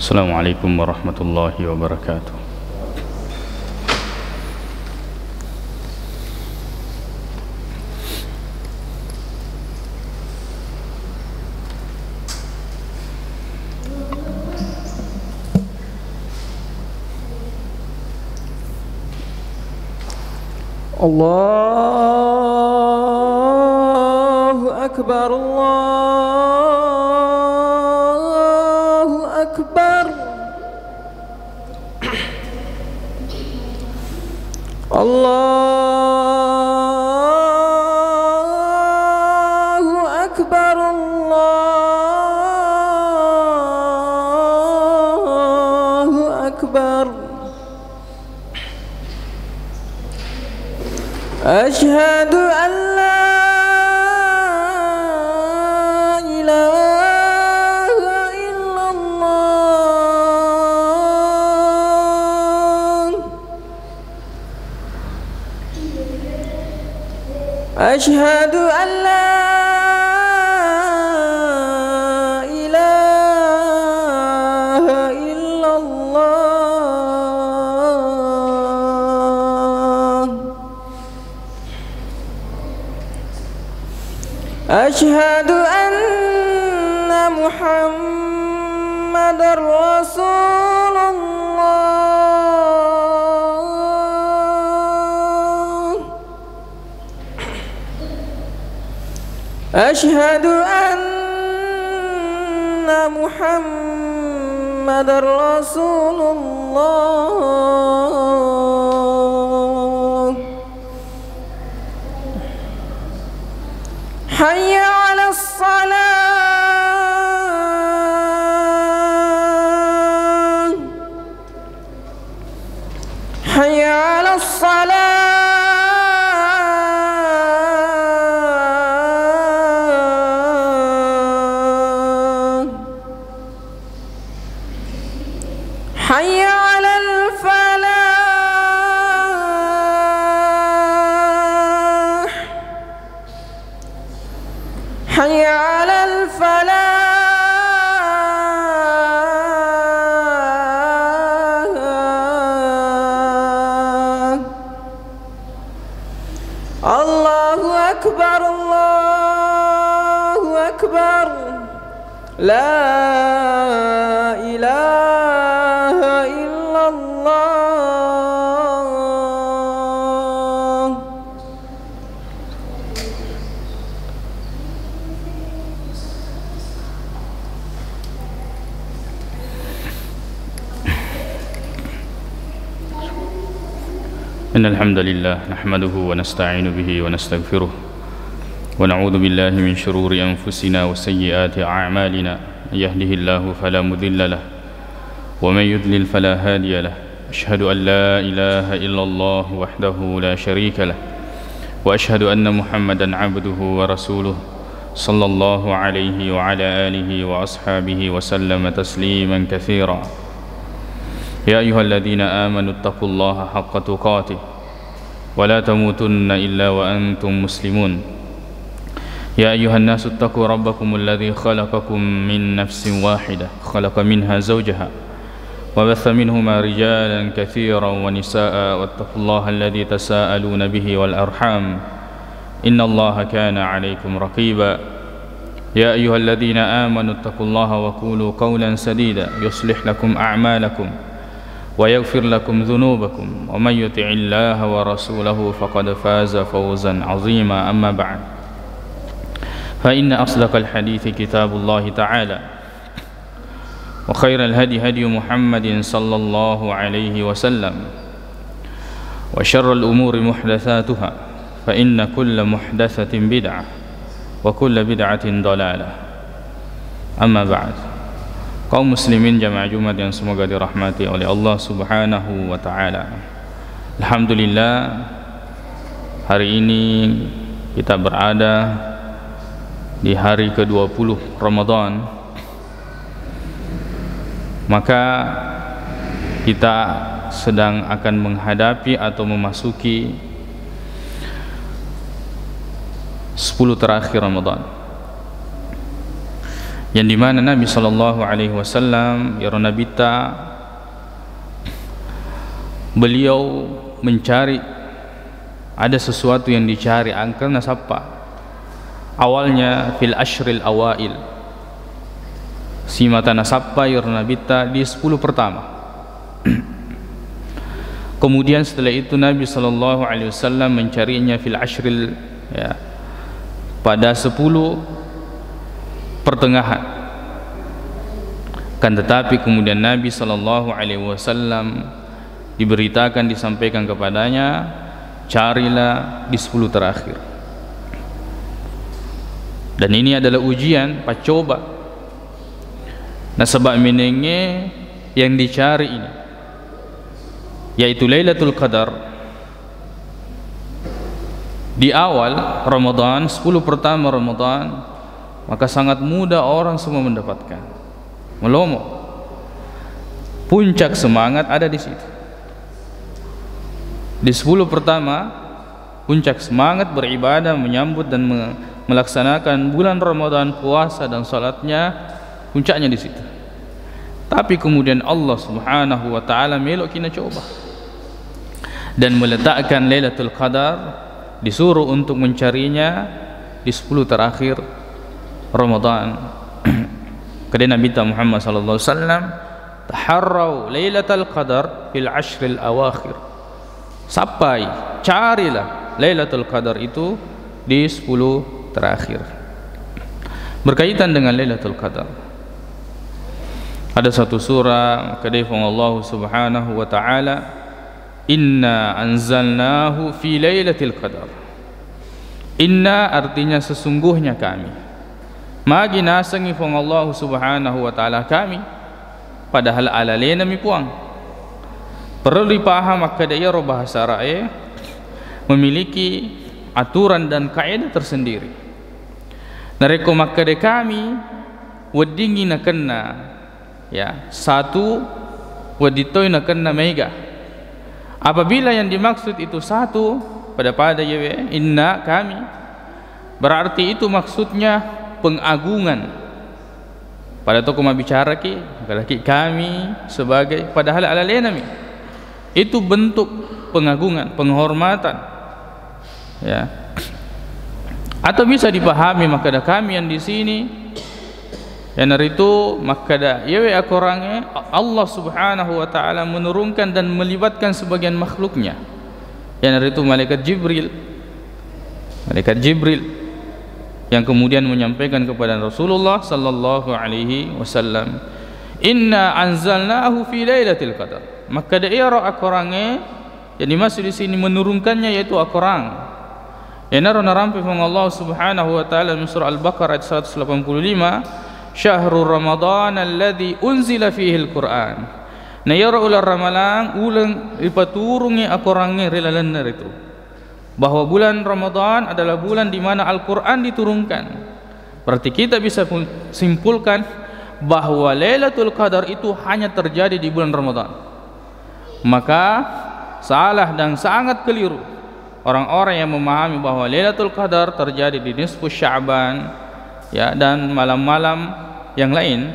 Assalamualaikum warahmatullahi wabarakatuh. Allahu Akbar, Allahu Akbar. Allahu Akbar, Allahu Akbar. Ashhadu an la ilaha illallah. Ashhadu an la ilaha illallah. Ashhadu anna Muhammadar Rasulullah. Ashhadu anna Muhammadar Rasulullah. Hayya 'alas salah, hayya 'alas salah. Hayya 'alal falah, hayya 'alal falah. Allahu Akbar, Allahu Akbar. La ilaha illallah. Innal hamdalillah nahmaduhu wa nasta'inu bihi wa nastaghfiruh wa na'udzu billahi min shururi anfusina wa sayyiati a'malina. Yahdihillahu fala mudilla lahu wa man yudlil fala hadiya lahu. Ashhadu an la ilaha illallah wahdahu la sharika lahu wa ashhadu anna Muhammadan 'abduhu wa rasuluh sallallahu alaihi wa ala alihi wa ashabihi wa sallama tasliman katsira. Ya ayyuhalladzina amanu taqullaha haqqa tuqatih wa la tamutunna illa wa antum muslimun. يا أيها الناس اتقوا ربكم الذي خلقكم من نفس واحدة خلق منها زوجها وبث منهما رجالا كثيرا ونساء واتقوا الله الذي تساءلون به والأرحام إن الله كان عليكم رقيبا. يا أيها الذين آمنوا اتقوا الله وقولوا قولا سديدا يصلح لكم أعمالكم ويغفر لكم ذنوبكم ومن يطع الله ورسوله فقد فاز فوزا عظيما. أما بعد فإن أصدق الحديث كتاب الله تعالى وخير الهدي هدي محمد صلى الله عليه وسلم وشر الأمور محدثاتها فإن كل محدثة بدعة وكل بدعة ضلالة. أما بعد. Kaum muslimin jamaah Jumat yang semoga dirahmati oleh Allah Subhanahu wa taala. Alhamdulillah, hari ini kita berada di hari ke-20 Ramadan, maka kita sedang akan menghadapi atau memasuki 10 terakhir Ramadan. yang dimana Nabi SAW Nabita beliau mencari, ada sesuatu yang dicari karena siapa? Awalnya fil ashril awail, si mata nasapa Nabita di 10 pertama. Kemudian setelah itu Nabi SAW mencarinya fil ashril, ya, pada 10 pertengahan. Kan tetapi kemudian Nabi SAW diberitakan, disampaikan kepadanya, carilah di 10 terakhir. Dan ini adalah ujian, pacoba. Nah, sebab menenge yang dicari ini, yaitu Lailatul Qadar di awal Ramadan, 10 pertama Ramadan, maka sangat mudah orang semua mendapatkan, melomo. Puncak semangat ada di situ. Di 10 pertama puncak semangat beribadah, menyambut dan melaksanakan bulan Ramadan, puasa dan salatnya, puncaknya di situ. Tapi kemudian Allah Subhanahu wa taala melok kita coba dan meletakkan Lailatul Qadar, disuruh untuk mencarinya di 10 terakhir Ramadan. Kata Nabi Muhammad sallallahu alaihi wasallam, taharrau Lailatul Qadar fil ashril awakhir. Sampai carilah Lailatul Qadar itu di 10 terakhir. Berkaitan dengan Lailatul Qadar, ada satu surah kadifan Allah Subhanahu wa taala, inna anzalnahu fi Lailatul Qadar. Inna artinya sesungguhnya kami. Magi nasangi fong Allah Subhanahu wa taala kami, padahal alalena mi puang. Perlu dipaham akadaya bahasa rae memiliki aturan dan kaidah tersendiri. Nareko makade kami wadingi na kena, ya, satu waditoy na kena mega. Apabila yang dimaksud itu satu pada yewe inna kami, berarti itu maksudnya pengagungan. Pada toko bicara kami sebagai, padahal alalenami itu bentuk pengagungan, penghormatan, ya. Atau bisa dipahami makada kami yang di sini yang itu makada yewe akorangnya Allah Subhanahu wa taala menurunkan dan melibatkan sebagian makhluknya, yang itu malaikat Jibril yang kemudian menyampaikan kepada Rasulullah sallallahu alaihi wasallam, inna anzalnahu fi lailatul qadar. Maka daerah akorangnya yang dimaksud di sini menurunkannya yaitu akorang. Yang narampi Allah Subhanahu wa taala dalam surah Al-Baqarah ayat 185, syahrul Ramadan alladzi unzila fihi al-Qur'an. Na yara ular ramalang ulang ipaturungi akorangnya relalan itu, bahwa bulan Ramadan adalah bulan di mana Al-Qur'an diturunkan. Berarti kita bisa simpulkan bahwa Lailatul Qadar itu hanya terjadi di bulan Ramadan. Maka salah dan sangat keliru orang-orang yang memahami bahwa Lailatul Qadar terjadi di nisfu Sya'ban, ya, dan malam-malam yang lain.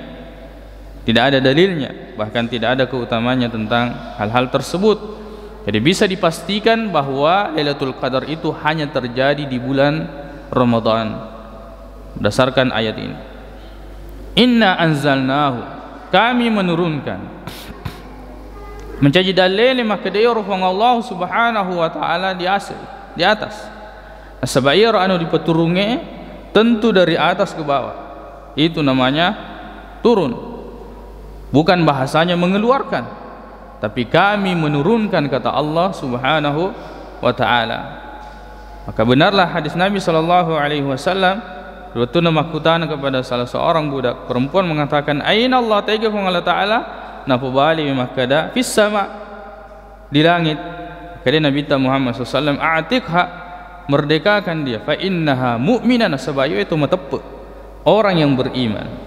Tidak ada dalilnya, bahkan tidak ada keutamanya tentang hal-hal tersebut. Jadi bisa dipastikan bahwa Lailatul Qadar itu hanya terjadi di bulan Ramadan berdasarkan ayat ini. Inna anzalnahu, kami menurunkan. Menjadi dalil maka dia Allah Subhanahu wa taala di atas. Sebab anu dipeturunge tentu dari atas ke bawah. Itu namanya turun. Bukan bahasanya mengeluarkan, tapi kami menurunkan, kata Allah Subhanahu wa taala. Maka benarlah hadis Nabi sallallahu alaihi wasallam waktu namakutan kepada salah seorang budak perempuan mengatakan, aina Allah ta'ala Allah taala napubali makada fis sama, di langit. Kata Nabi Muhammad SAW, a'tiqha, merdekakan dia, fa innaha mu'minan, sebayu itu matepe orang yang beriman.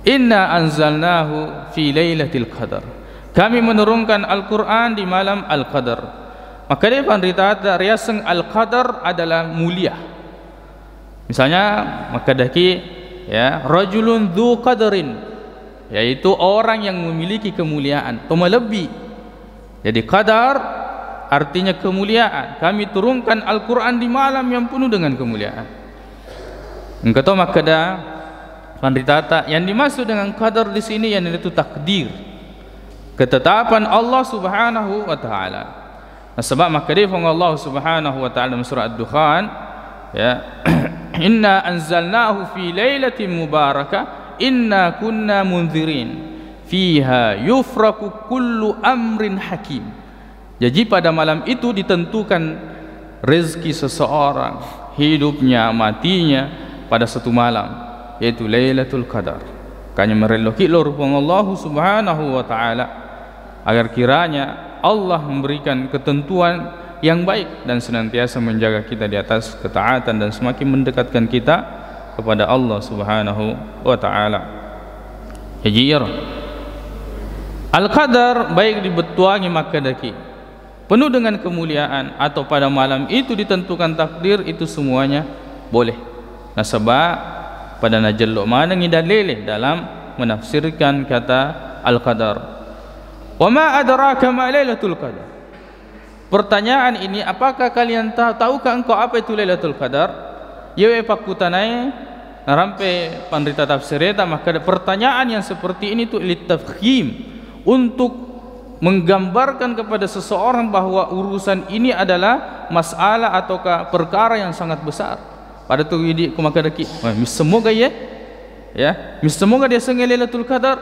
Inna anzalnahu fi lailatul qadar, kami menurunkan Al-Quran di malam Al-Qadar. Maka dia penderita riaseng Al-Qadar adalah mulia. Misalnya maka daki ya, rajulun dzu qadrin, yaitu orang yang memiliki kemuliaan atau melebihi. Jadi qadar artinya kemuliaan. Kami turunkan Al-Quran di malam yang penuh dengan kemuliaan. Engkau tahu makada panditata yang dimaksud dengan qadar di sini yang itu takdir, ketetapan Allah Subhanahu wa taala. Nah, sebab makada Allah Subhanahu wa taala dalam surah Ad-Dukhan, ya, inna anzalnahu fi lailatin mubarakah inna kunna munzirin fiha yufraku kullu amrin hakim. Jadi pada malam itu ditentukan rezeki seseorang, hidupnya, matinya pada satu malam, yaitu Lailatul Qadar. Kanya mereloki lorupang Allah Subhanahu wa taala agar kiranya Allah memberikan ketentuan yang baik dan senantiasa menjaga kita di atas ketaatan dan semakin mendekatkan kita kepada Allah Subhanahu wa taala. Jadi Al-Qadar baik dibetuangi makadaki penuh dengan kemuliaan atau pada malam itu ditentukan takdir, itu semuanya boleh. Nah, sebab pada najallu mana ngidalilih dalam menafsirkan kata Al-Qadar. Wa ma adraka ma Lailatul Qadar. Pertanyaan ini, apakah kalian tahukah engkau apa itu Lailatul Qadar? Yewe pakutanai narampe pandrita tafsireta, maka pertanyaan yang seperti ini itu litafkhim, untuk menggambarkan kepada seseorang bahwa urusan ini adalah masalah ataukah perkara yang sangat besar. Pada tu idi kumakadaki, semoga ya, semoga dia sengaja Lailatul Qadar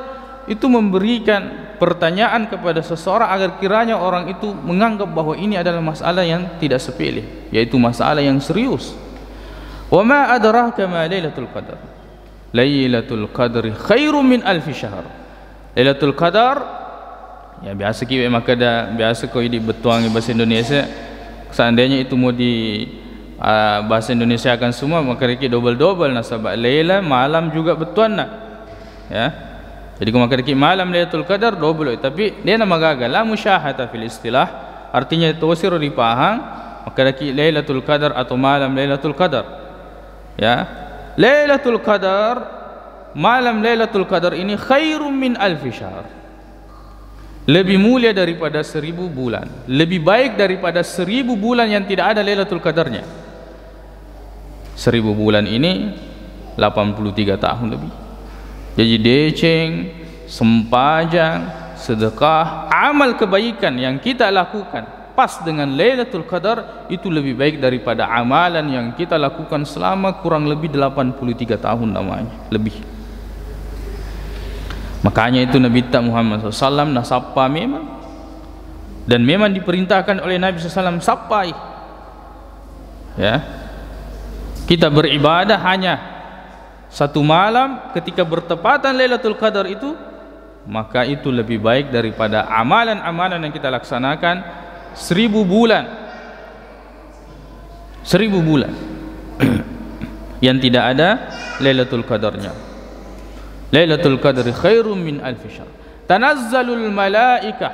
itu memberikan pertanyaan kepada seseorang agar kiranya orang itu menganggap bahwa ini adalah masalah yang tidak sepele, yaitu masalah yang serius. Wa ma adraka ma Lailatul Qadar. Lailatul Qadri khairum min alfi syahr. Lailatul Qadar, ya biasa kiwe makada biasa kau di betuangi bahasa Indonesia, seandainya itu mau di bahasa Indonesia akan semua maka riki double nasabah Laila malam juga betuan nak, ya. Jadi kau maka riki malam Lailatul Qadar double, tapi dia nama gagal la musyahata fil istilah, artinya tawsir dipahang maka riki Lailatul Qadar atau malam Lailatul Qadar, ya. Lailatul Qadar, malam Lailatul Qadar ini khairum min alfi syahr, lebih mulia daripada 1000 bulan, lebih baik daripada 1000 bulan yang tidak ada Lailatul Qadarnya. 1000 bulan ini 83 tahun lebih. Jadi deceng, sempajang, sedekah, amal kebaikan yang kita lakukan pas dengan Lailatul Qadar itu lebih baik daripada amalan yang kita lakukan selama kurang lebih 83 tahun namanya, lebih. Makanya itu Nabi Muhammad SAW nasapa memang, dan memang diperintahkan oleh Nabi SAW sapai, ya, kita beribadah hanya satu malam ketika bertepatan Lailatul Qadar itu, maka itu lebih baik daripada amalan-amalan yang kita laksanakan 1000 bulan 1000 bulan yang tidak ada Lailatul Qadarnya. Lailatul Qadri khairum min alfi syahr. Tanazzalul malaikah,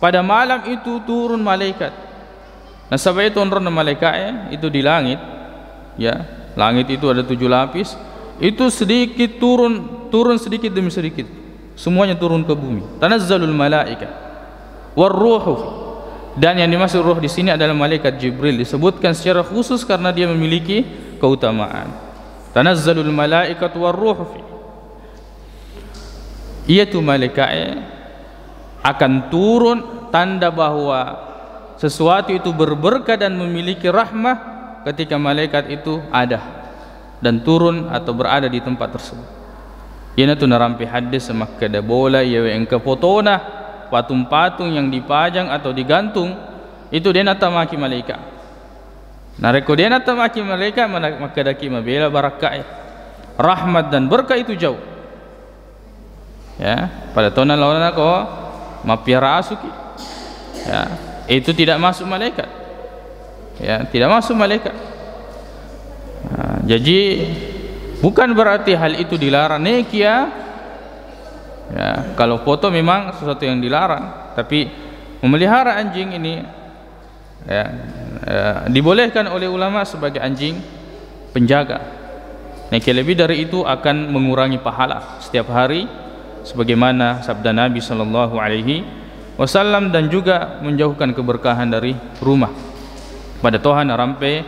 pada malam itu turun malaikat. Nah, sebab itu turun malaikat itu di langit, ya. Langit itu ada 7 lapis, itu sedikit turun sedikit demi sedikit, semuanya turun ke bumi. Tanazzalul malaikah warruhu, dan yang dimaksud ruh di sini adalah malaikat Jibril, disebutkan secara khusus karena dia memiliki keutamaan. Tanazzalul malaikatu warruhu, yaitu malaikat akan turun, tanda bahwa sesuatu itu berberkah dan memiliki rahmah ketika malaikat itu ada dan turun atau berada di tempat tersebut. Ia tu narampi hadis semakada bola ia engke fotona patung-patung yang dipajang atau digantung itu dia nata maki malaikat. Nareko dia nata maki malaikat maka daki mabela barakah, rahmat dan berkah itu jauh. Ya, pada tahun lawan aku mapiara asuki, ya, itu tidak masuk malaikat, ya, tidak masuk malaikat. Nah, jadi bukan berarti hal itu dilarang nekia, ya, kalau foto memang sesuatu yang dilarang, tapi memelihara anjing ini, ya, dibolehkan oleh ulama sebagai anjing penjaga, Yang lebih dari itu akan mengurangi pahala setiap hari, sebagaimana sabda Nabi sallallahu alaihi wasallam, dan juga menjauhkan keberkahan dari rumah. Pada Tuhan rampai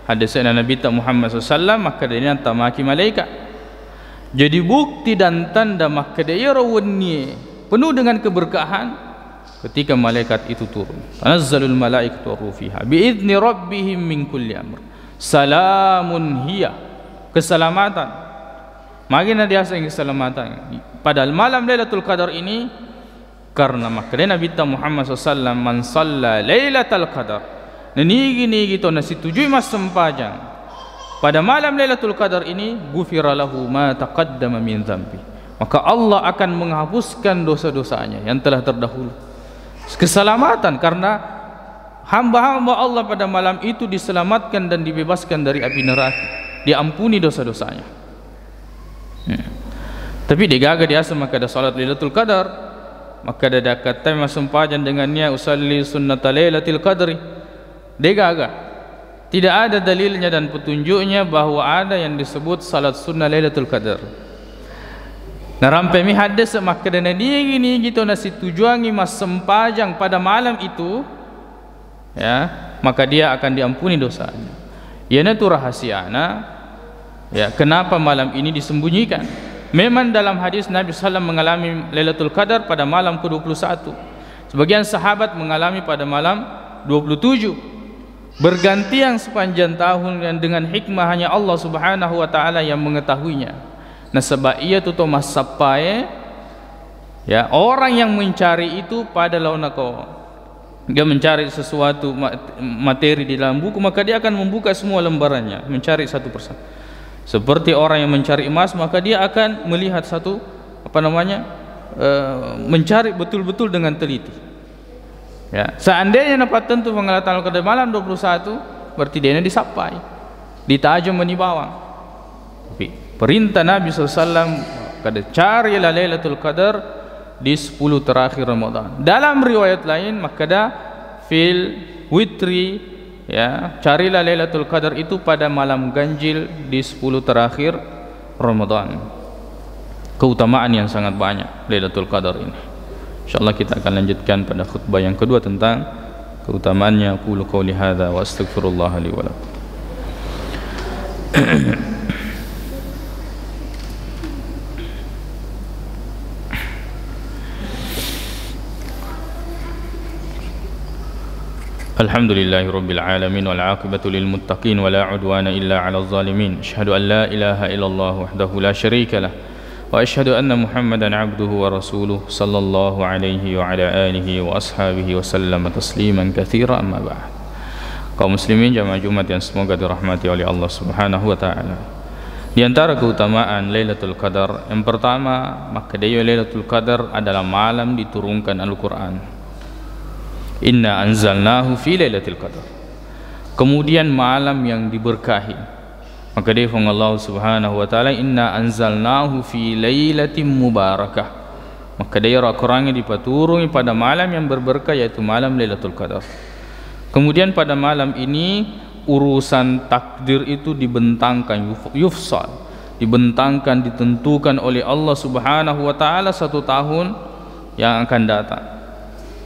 hadis Nabi Muhammad SAW, maka dia tamaki malaikat. Jadi bukti dan tanda maka dia rawani penuh dengan keberkahan ketika malaikat itu turun. Tanazzalul malaikatu rufiha biizni rabbihim min kulli amr. Salamun hiya, keselamatan. Magina dia asing keselamatan. Padahal malam Lailatul Qadar ini, karena maka Nabi Muhammad SAW man shalla Lailatul Qadar, nigi to nasi 7 mas sempajang pada malam Lailatul Qadar ini, gufira lahu ma taqaddama min dzambi, maka Allah akan menghapuskan dosa-dosanya yang telah terdahulu. Keselamatan karena hamba-hamba Allah pada malam itu diselamatkan dan dibebaskan dari api neraka, diampuni dosa-dosanya. Tapi digaga di asal maka ada salat Lailatul Qadar, maka ada kata masempajan dengannya usalli sunnata Lailatul Qadri. Digaga tidak ada dalilnya dan petunjuknya bahwa ada yang disebut salat sunnah Lailatul Qadar. Narampai mi hadis maka dana ni gitu nasi tujuangi mas sempajang pada malam itu, ya, maka dia akan diampuni dosanya. Iana tu rahasiana, ya, kenapa malam ini disembunyikan. Memang dalam hadis Nabi SAW mengalami Lailatul Qadar pada malam ke-21. Sebagian sahabat mengalami pada malam 27. Bergantian sepanjang tahun, dan dengan hikmah hanya Allah Subhanahu wa taala yang mengetahuinya. Nah, sebab ia tu mas sapai, ya, orang yang mencari itu pada launako, dia mencari sesuatu materi di dalam buku, maka dia akan membuka semua lembarannya, mencari satu persatu. Seperti orang yang mencari emas, maka dia akan melihat satu mencari betul-betul dengan teliti. Ya, seandainya dapat tentu penglihatan pada malam 21, berarti dia disapai, ditajam menibawang. Tapi perintah Nabi SAW, kada carilah Lailatul Qadar di 10 terakhir Ramadan. Dalam riwayat lain maka ada fil witri, ya, carilah Lailatul Qadar itu pada malam ganjil di 10 terakhir Ramadan. Keutamaan yang sangat banyak Lailatul Qadar ini. Insyaallah kita akan lanjutkan pada khutbah yang kedua tentang keutamaannya. Qulu qouli hadza wa astaghfirullah li wa lakum. Alhamdulillahi rabbil alamin wal aqibatu lil muttaqin wa la udwana illa 'alal zalimin. Asyhadu an la ilaha illallah wahdahu la syarika lah wa asyhadu anna Muhammadan 'abduhu wa rasuluh sallallahu alaihi wa ala alihi wa ashabihi wa sallama tasliman katsiran, amma ba'd. Kaum muslimin jamaah Jumat yang semoga dirahmati oleh Allah Subhanahu wa taala. Di antara keutamaan Lailatul Qadar, yang pertama, maka dia Lailatul Qadar adalah malam diturunkan Al-Qur'an. Inna anzalnahu fi Lailatul Qadar. Kemudian malam yang diberkahi. Maka dia firman Allah Subhanahu wa taala, inna anzalnahu fi lailatin mubarakah. Maka dia Al-Qur'an dipaturungi pada malam yang berberkah, yaitu malam Lailatul Qadar. Kemudian pada malam ini urusan takdir itu dibentangkan, yufsal, dibentangkan, ditentukan oleh Allah Subhanahu wa taala 1 tahun yang akan datang.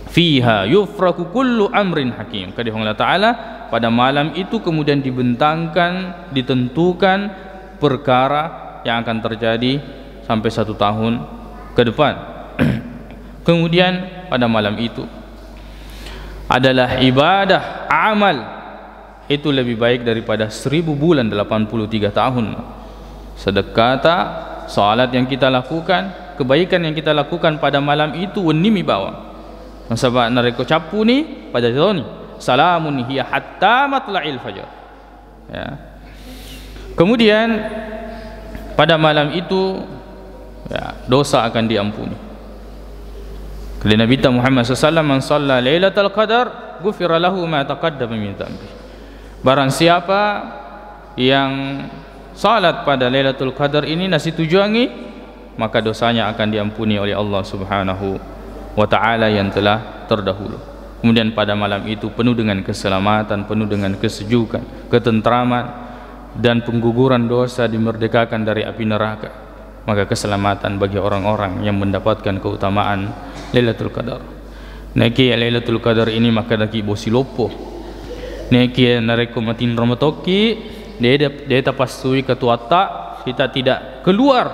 Fiha yufraku kullu amrin hakim. Kata Allah Ta'ala, pada malam itu kemudian dibentangkan, ditentukan perkara yang akan terjadi sampai 1 tahun ke depan. Kemudian pada malam itu adalah ibadah, amal itu lebih baik daripada 1000 bulan 83 tahun. Sedekata, salat yang kita lakukan, kebaikan yang kita lakukan pada malam itu wenimi bawang. Sebab nareko capu ni pada tahun ni salamun hiya hatta matla'il fajar, ya. Kemudian pada malam itu, ya, dosa akan diampuni. Kata Nabi Muhammad SAW, man shalla Lailatul Qadar ghufira lahu ma taqaddama min dhanbi. Barang siapa yang salat pada Lailatul Qadar ini nasi tujuangi, maka dosanya akan diampuni oleh Allah Subhanahu wa ta'ala yang telah terdahulu. Kemudian pada malam itu penuh dengan keselamatan, penuh dengan kesejukan, ketentraman, dan pengguguran dosa, dimerdekakan dari api neraka. Maka keselamatan bagi orang-orang yang mendapatkan keutamaan Lailatul Qadar. Naki Lailatul Qadar ini maka daki bosi lopo. Naki nareko matin ramatoki dia tapasui ketuata kita tidak keluar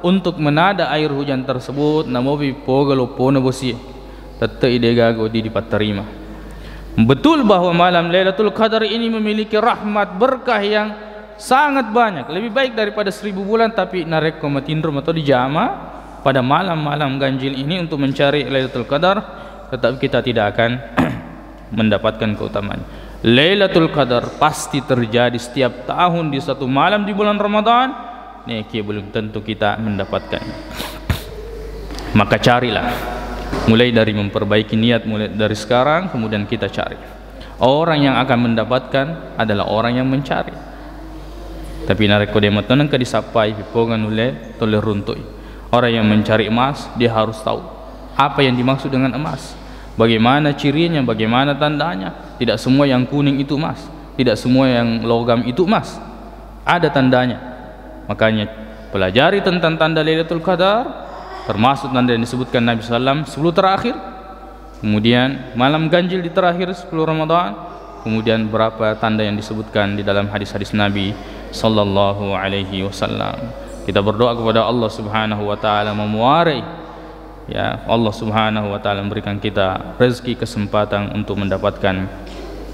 untuk menada air hujan tersebut namobi poga lopo na bosi. Tete ide gago di dipaterima. Betul bahwa malam Lailatul Qadar ini memiliki rahmat berkah yang sangat banyak, lebih baik daripada 1000 bulan, tapi nareko matindrum atau dijama pada malam-malam ganjil ini untuk mencari Lailatul Qadar, tetapi kita tidak akan mendapatkan keutamaan. Lailatul Qadar pasti terjadi setiap tahun di satu malam di bulan Ramadan. Neki belum tentu kita mendapatkan. Maka carilah, mulai dari memperbaiki niat mulai dari sekarang, kemudian kita cari. Orang yang akan mendapatkan adalah orang yang mencari. Tapi nareko demat nang ka disapai pipongan ule tole runtui. Orang yang mencari emas dia harus tahu apa yang dimaksud dengan emas, bagaimana cirinya, bagaimana tandanya. Tidak semua yang kuning itu emas, tidak semua yang logam itu emas, ada tandanya. Makanya pelajari tentang tanda Lailatul Qadar, termasuk tanda yang disebutkan Nabi SAW 10 terakhir, kemudian malam ganjil di terakhir 10 Ramadan, kemudian berapa tanda yang disebutkan di dalam hadis-hadis Nabi sallallahu alaihi wasallam. Kita berdoa kepada Allah Subhanahu wa taala memuarai, ya Allah Subhanahu wa taala memberikan kita rezeki kesempatan untuk mendapatkan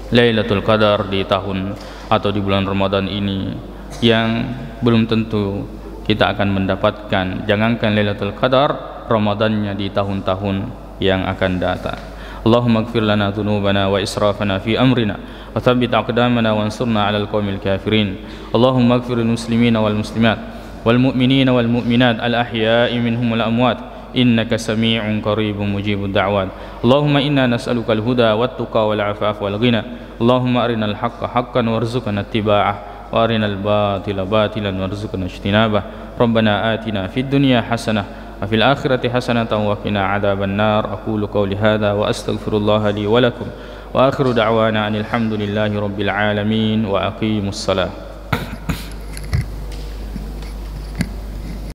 Lailatul Qadar di tahun atau di bulan Ramadan ini yang belum tentu kita akan mendapatkan. Jangankan Lailatul Qadar, Ramadannya di tahun-tahun yang akan datang. Allahumma ighfir lana dhunubana wa israfana fi amrina wa thabbit aqdamana wansurna 'alal qaumil kafirin. Allahumma ighfir lil muslimina wal muslimat wal mu'minina wal mu'minat al ahya'i minhum wal amwat innaka sami'un qaribun mujibud da'wat. Allahumma inna nas'aluka al huda wat tuqa wal 'afafa wal ghina. Allahumma arinal haqqa haqqan warzuqna ittiba'ah wa arinal batila batilan warzuqna ijtinabah. Rabbana atina fid dunya hasanah وفي الآخرة حسنة وقنا عذاب النار. أقول قولي هذا وأستغفر الله لي ولكم وآخر دعوانا أن الحمد لله رب العالمين وأقيموا الصلاة.